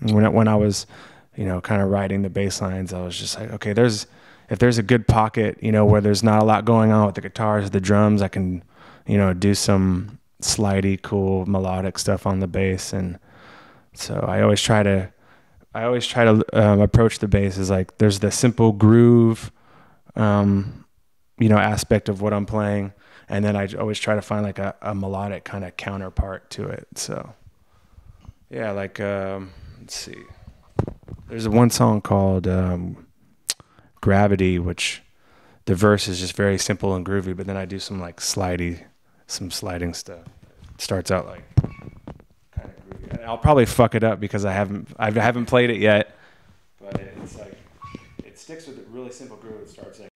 When I was, kind of writing the bass lines, I was just like, okay, if there's a good pocket, where there's not a lot going on with the guitars, the drums, I can, do some slidey, cool melodic stuff on the bass. And so I always try to approach the bass as like, there's the simple groove, aspect of what I'm playing. And then I always try to find like a melodic kind of counterpart to it. So yeah, like, let's see. There's one song called Gravity, which the verse is just very simple and groovy, but then I do some like sliding stuff. It starts out like kind of groovy. I'll probably fuck it up because I haven't played it yet, but it's like, it sticks with a really simple groove. It starts like,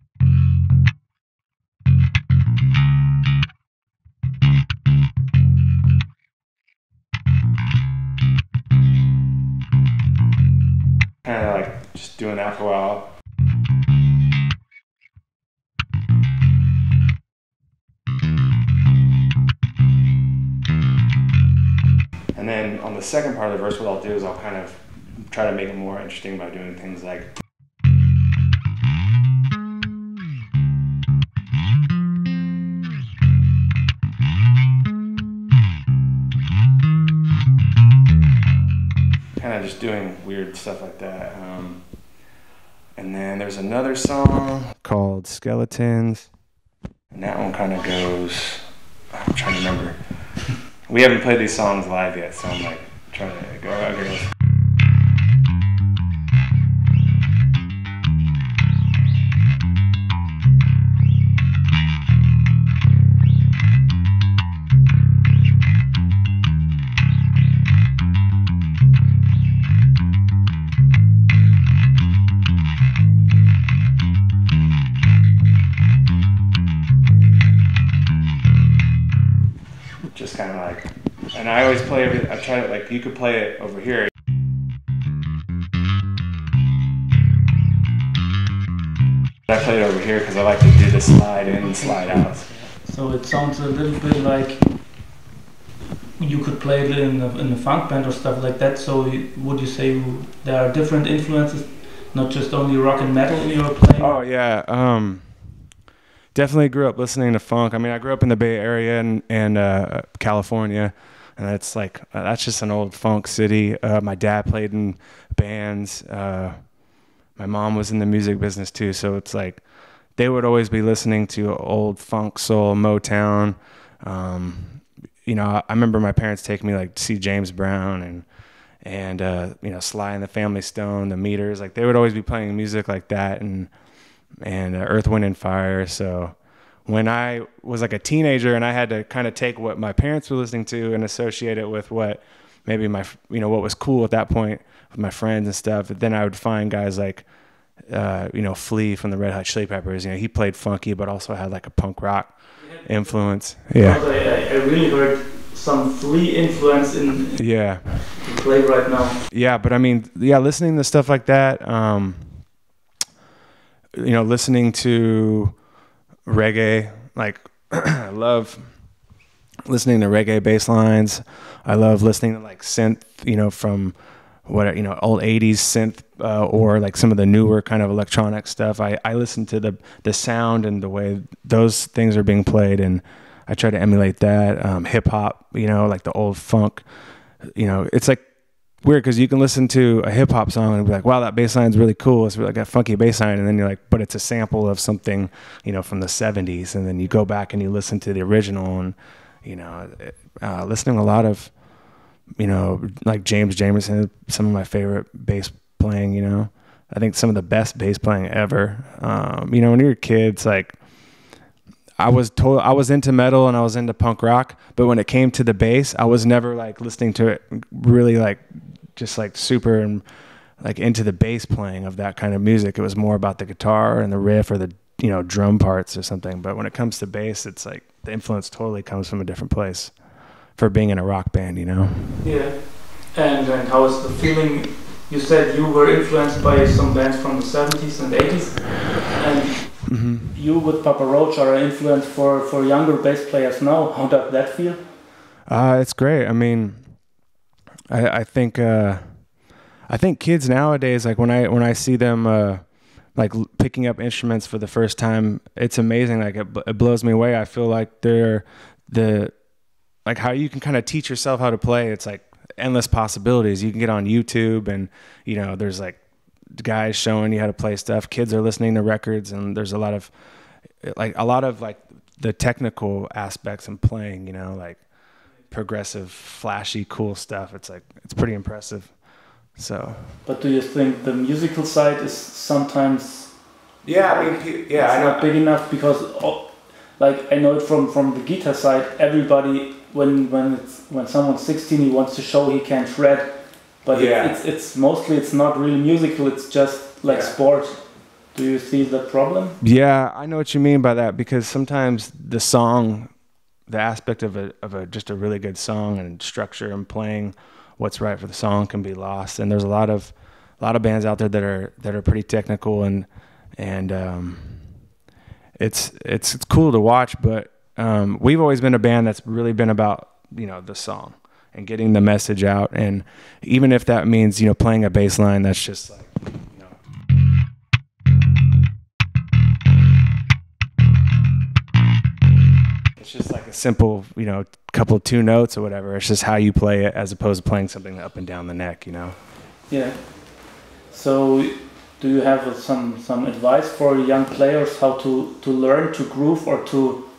kind of like just doing that for a while. And then on the second part of the verse, what I'll do is I'll kind of try to make it more interesting by doing things like kind of just doing weird stuff like that. And then there's another song called Skeletons, and that one kind of goes, I'm trying to remember. We haven't played these songs live yet, so I'm like trying to go out here. Just kind of like, and I always play everything. I try to, like, you could play it over here. I play it over here because I like to do the slide in and slide out. So it sounds a little bit like you could play it in a funk band or stuff like that. So would you say there are different influences, not just only rock and metal in your playing? Oh yeah. Definitely grew up listening to funk. I mean, I grew up in the Bay Area and California, and it's like that's just an old funk city. My dad played in bands. My mom was in the music business too, so it's like they would always be listening to old funk, soul, Motown. I remember my parents taking me like to see James Brown and Sly and the Family Stone, the Meters. Like they would always be playing music like that and Earth, Wind and Fire. So when I was like a teenager and I had to kind of take what my parents were listening to and associate it with what maybe what was cool at that point with my friends and stuff, but then I would find guys like Flea from the Red Hot Chili Peppers. He played funky but also had like a punk rock influence. Yeah, I really heard some Flea influence in play right now. Yeah, but I mean, listening to stuff like that, listening to reggae, like I love listening to reggae bass lines. I love listening to like synth, from old 80s synth or like some of the newer kind of electronic stuff. I listen to the sound and the way those things are being played, and I try to emulate that. Hip hop, like the old funk, it's like weird because you can listen to a hip hop song and be like, wow, that bass line's really cool. It's really like a funky bass line. And then you're like, but it's a sample of something, from the 70s. And then you go back and you listen to the original and, listening to a lot of, like James Jamerson, some of my favorite bass playing, I think some of the best bass playing ever. When you're a kid, it's like, I was into metal and I was into punk rock, but when it came to the bass, I was never like listening to it really like just like super and like into the bass playing of that kind of music. It was more about the guitar and the riff or the drum parts or something. But when it comes to bass, it's like the influence totally comes from a different place for being in a rock band, Yeah. And how is the feeling? You said you were influenced by some bands from the 70s and 80s, and you with Papa Roach are an influence for younger bass players now. How does that feel? It's great. I mean, I think I think kids nowadays, like when I see them like picking up instruments for the first time, it's amazing. Like it blows me away. I feel like like how you can kind of teach yourself how to play. It's like endless possibilities. You can get on YouTube and, you know, there's like guys showing you how to play stuff. Kids are listening to records, and there's a lot of like the technical aspects in playing, you know, like progressive, flashy, cool stuff. It's like, it's pretty impressive. So, but do you think the musical side is sometimes not big enough? Because like I know it from the guitar side, everybody when someone's 16, he wants to show he can shred, but it's mostly, it's not really musical, it's just like sport. Do you see the problem? Yeah, I know what you mean by that, because sometimes the song, the aspect of just a really good song and structure and playing what's right for the song can be lost. And there's a lot of bands out there that are pretty technical, and it's cool to watch. But we've always been a band that's really been about, you know, the song and getting the message out. And even if that means, you know, playing a bass line that's just like, you know, it's just like a simple, you know, couple 2 notes or whatever. It's just how you play it, as opposed to playing something up and down the neck, you know. Yeah. So do you have some advice for young players how to learn to groove, or to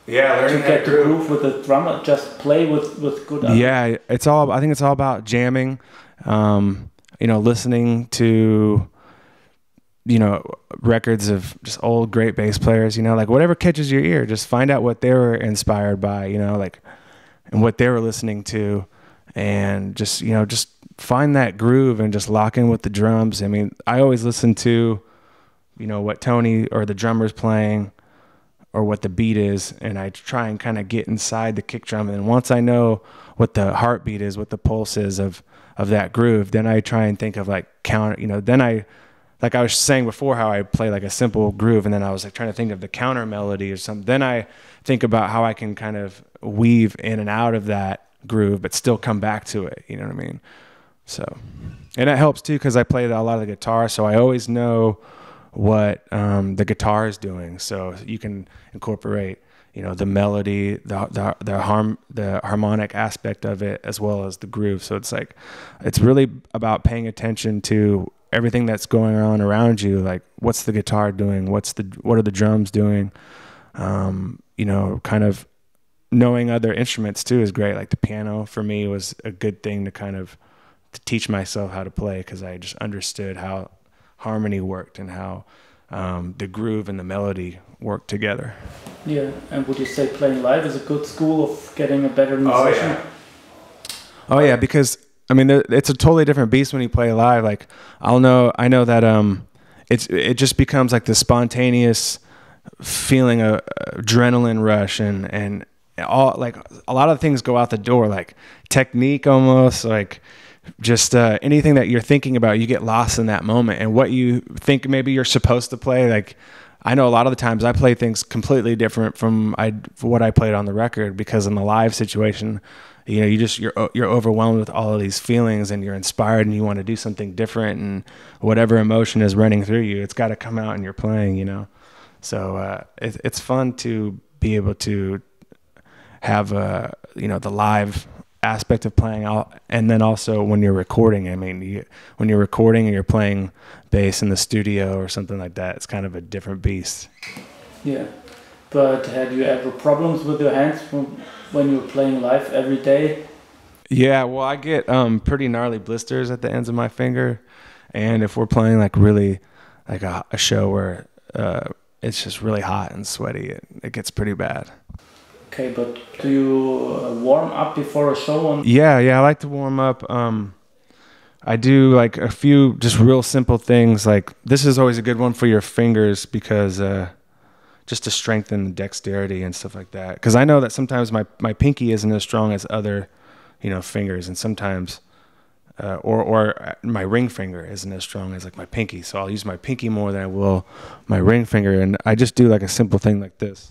get the groove with the drummer? Just play with good. Yeah, I think it's all about jamming. You know, listening to, you know, records of just old great bass players, you know, like whatever catches your ear, just find out what they were inspired by, you know, like, and what they were listening to, and just, you know, just find that groove and just lock in with the drums. I mean, I always listen to, you know, what Tony or the drummer's playing, or what the beat is, and I try and kind of get inside the kick drum. And once I know what the heartbeat is, what the pulse is of that groove, then I try and think of like counter, you know, then like I was saying before, how I play like a simple groove, and then I was like trying to think of the counter melody or something. Then I think about how I can kind of weave in and out of that groove, but still come back to it. You know what I mean? So, and it helps too, because I play a lot of the guitar, so I always know what the guitar is doing. So you can incorporate, you know, the melody, the harmonic aspect of it, as well as the groove. So it's like, it's really about paying attention to everything that's going on around you. Like, what's the guitar doing? What are the drums doing? You know, kind of knowing other instruments too is great. Like the piano for me was a good thing to teach myself how to play, because I just understood how harmony worked and how the groove and the melody worked together. Yeah, and would you say playing live is a good school of getting a better musician? Oh yeah, because I mean, it's a totally different beast when you play live. Like I know that it just becomes like the spontaneous feeling of adrenaline rush, and all, like a lot of things go out the door, like technique almost, like just anything that you're thinking about, you get lost in that moment, and what you think maybe you're supposed to play. Like I know a lot of the times I play things completely different from what I played on the record, because in the live situation, you know, you're overwhelmed with all of these feelings, and you're inspired, and you want to do something different, and whatever emotion is running through you, it's got to come out in your playing, you know. So it's fun to be able to have you know, the live aspect of playing out, and then also when you're recording. I mean, when you're recording and you're playing bass in the studio or something like that, it's kind of a different beast. Yeah. But had you ever problems with your hands when you're playing live every day? Yeah, well, I get pretty gnarly blisters at the ends of my finger, and if we're playing like really like a show where it's just really hot and sweaty, it gets pretty bad. Okay, but do you warm up before a show? Yeah, I like to warm up. I do like a few just real simple things. Like this is always a good one for your fingers, because just to strengthen the dexterity and stuff like that. Because I know that sometimes my pinky isn't as strong as other, you know, fingers, and sometimes or my ring finger isn't as strong as like my pinky. So I'll use my pinky more than I will my ring finger, and I just do like a simple thing like this.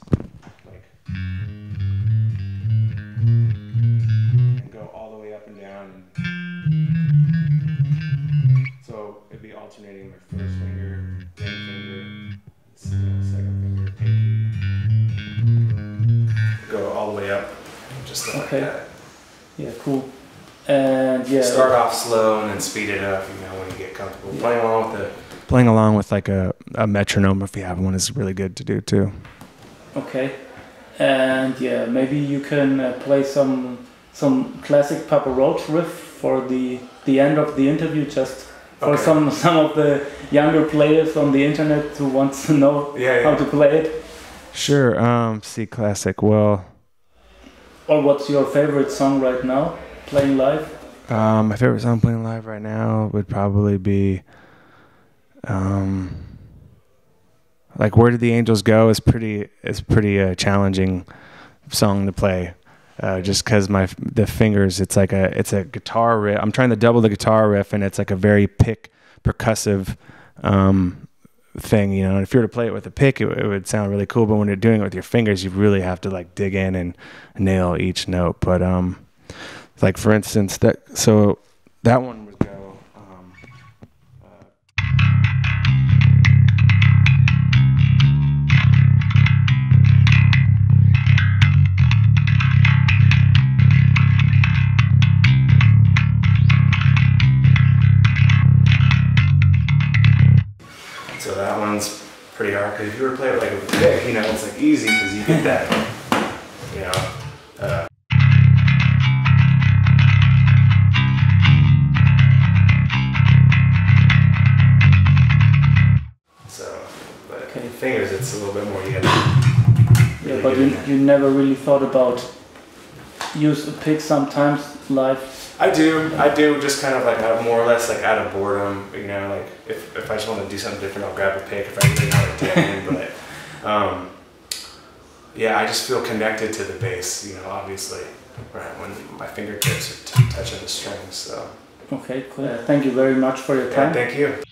And go all the way up and down. alternating my first finger, ring finger, second finger, pinky. Go all the way up, just like that. Yeah, cool. And yeah. Start off slow and then speed it up, you know, when you get comfortable. Playing along with like a metronome, if you have one, is really good to do too. Okay. And yeah, maybe you can play some classic Papa Roach riff for the end of the interview, just for some of the younger players on the internet who wants to know how to play it. Sure. C classic. Well. Or what's your favorite song right now, playing live? My favorite song playing live right now would probably be, like "Where Did the Angels Go" is pretty challenging song to play, just because the fingers. It's a guitar riff. I'm trying to double the guitar riff, and it's like a very percussive thing, you know. And if you were to play it with a pick, it would sound really cool. But when you're doing it with your fingers, you really have to like dig in and nail each note. But like for instance, that one would go. So that one's pretty hard, because if you were to play it like with a pick, you know, it's like easy because you get that, you know. But fingers, it's a little bit more. Yeah, but you never really thought about use a pick sometimes live. I do, just kind of like more or less like out of boredom, you know, like if I just want to do something different, I'll grab a pick if I really know what I'm doing, but yeah, I just feel connected to the bass, you know, obviously, right, when my fingertips are touching the strings, so. Okay, cool. Thank you very much for your time. Yeah, thank you.